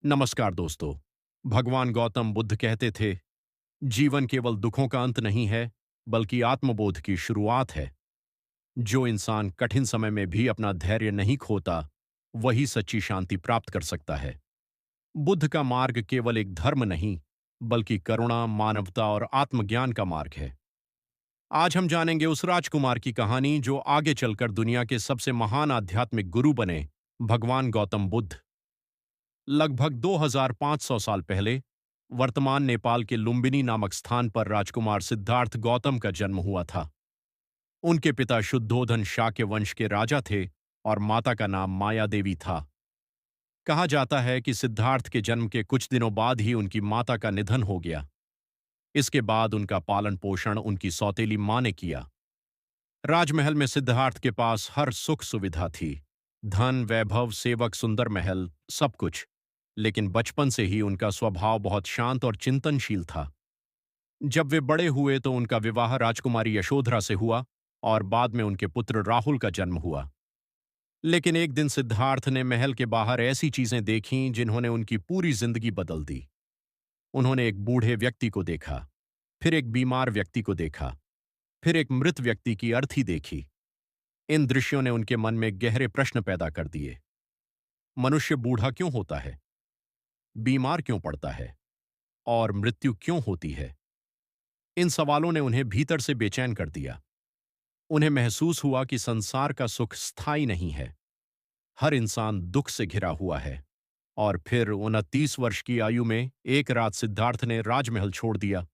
नमस्कार दोस्तों। भगवान गौतम बुद्ध कहते थे, जीवन केवल दुखों का अंत नहीं है, बल्कि आत्मबोध की शुरुआत है। जो इंसान कठिन समय में भी अपना धैर्य नहीं खोता, वही सच्ची शांति प्राप्त कर सकता है। बुद्ध का मार्ग केवल एक धर्म नहीं, बल्कि करुणा, मानवता और आत्मज्ञान का मार्ग है। आज हम जानेंगे उस राजकुमार की कहानी जो आगे चलकर दुनिया के सबसे महान आध्यात्मिक गुरु बने, भगवान गौतम बुद्ध। लगभग 2500 साल पहले वर्तमान नेपाल के लुम्बिनी नामक स्थान पर राजकुमार सिद्धार्थ गौतम का जन्म हुआ था। उनके पिता शुद्धोधन शाक्य वंश के राजा थे और माता का नाम माया देवी था। कहा जाता है कि सिद्धार्थ के जन्म के कुछ दिनों बाद ही उनकी माता का निधन हो गया। इसके बाद उनका पालन पोषण उनकी सौतेली मां ने किया। राजमहल में सिद्धार्थ के पास हर सुख सुविधा थी, धन, वैभव, सेवक, सुंदर महल, सब कुछ। लेकिन बचपन से ही उनका स्वभाव बहुत शांत और चिंतनशील था। जब वे बड़े हुए तो उनका विवाह राजकुमारी यशोधरा से हुआ और बाद में उनके पुत्र राहुल का जन्म हुआ। लेकिन एक दिन सिद्धार्थ ने महल के बाहर ऐसी चीजें देखीं जिन्होंने उनकी पूरी जिंदगी बदल दी। उन्होंने एक बूढ़े व्यक्ति को देखा, फिर एक बीमार व्यक्ति को देखा, फिर एक मृत व्यक्ति की अर्थी देखी। इन दृश्यों ने उनके मन में गहरे प्रश्न पैदा कर दिए। मनुष्य बूढ़ा क्यों होता है? बीमार क्यों पड़ता है? और मृत्यु क्यों होती है? इन सवालों ने उन्हें भीतर से बेचैन कर दिया। उन्हें महसूस हुआ कि संसार का सुख स्थायी नहीं है। हर इंसान दुख से घिरा हुआ है। और फिर 29 वर्ष की आयु में एक रात सिद्धार्थ ने राजमहल छोड़ दिया।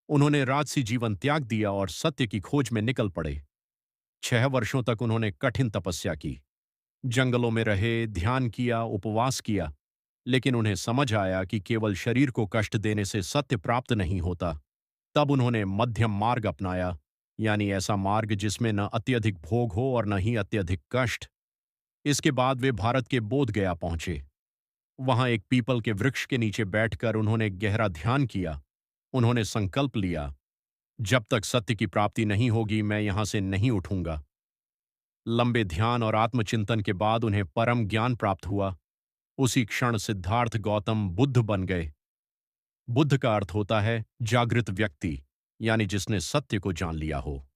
उन्होंने राजसी जीवन त्याग दिया और सत्य की खोज में निकल पड़े। 6 वर्षों तक उन्होंने कठिन तपस्या की, जंगलों में रहे, ध्यान किया, उपवास किया। लेकिन उन्हें समझ आया कि केवल शरीर को कष्ट देने से सत्य प्राप्त नहीं होता। तब उन्होंने मध्यम मार्ग अपनाया, यानी ऐसा मार्ग जिसमें न अत्यधिक भोग हो और न ही अत्यधिक कष्ट। इसके बाद वे भारत के बोध गया पहुंचे। वहां एक पीपल के वृक्ष के नीचे बैठकर उन्होंने गहरा ध्यान किया। उन्होंने संकल्प लिया, जब तक सत्य की प्राप्ति नहीं होगी मैं यहां से नहीं उठूंगा। लंबे ध्यान और आत्मचिंतन के बाद उन्हें परम ज्ञान प्राप्त हुआ। उसी क्षण सिद्धार्थ गौतम बुद्ध बन गए। बुद्ध का अर्थ होता है जागृत व्यक्ति, यानी जिसने सत्य को जान लिया हो।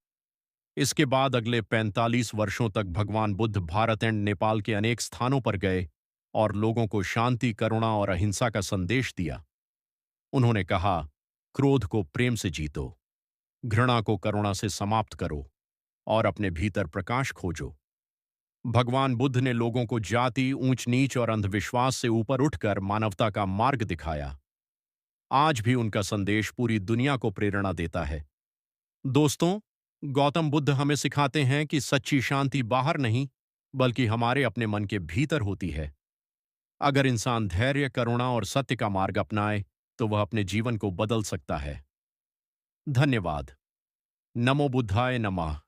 इसके बाद अगले 45 वर्षों तक भगवान बुद्ध भारत एंड नेपाल के अनेक स्थानों पर गए और लोगों को शांति, करुणा और अहिंसा का संदेश दिया। उन्होंने कहा, क्रोध को प्रेम से जीतो, घृणा को करुणा से समाप्त करो और अपने भीतर प्रकाश खोजो। भगवान बुद्ध ने लोगों को जाति, ऊंच नीच और अंधविश्वास से ऊपर उठकर मानवता का मार्ग दिखाया। आज भी उनका संदेश पूरी दुनिया को प्रेरणा देता है। दोस्तों, गौतम बुद्ध हमें सिखाते हैं कि सच्ची शांति बाहर नहीं, बल्कि हमारे अपने मन के भीतर होती है। अगर इंसान धैर्य, करुणा और सत्य का मार्ग अपनाए, तो वह अपने जीवन को बदल सकता है। धन्यवाद। नमो बुद्धाय नमः।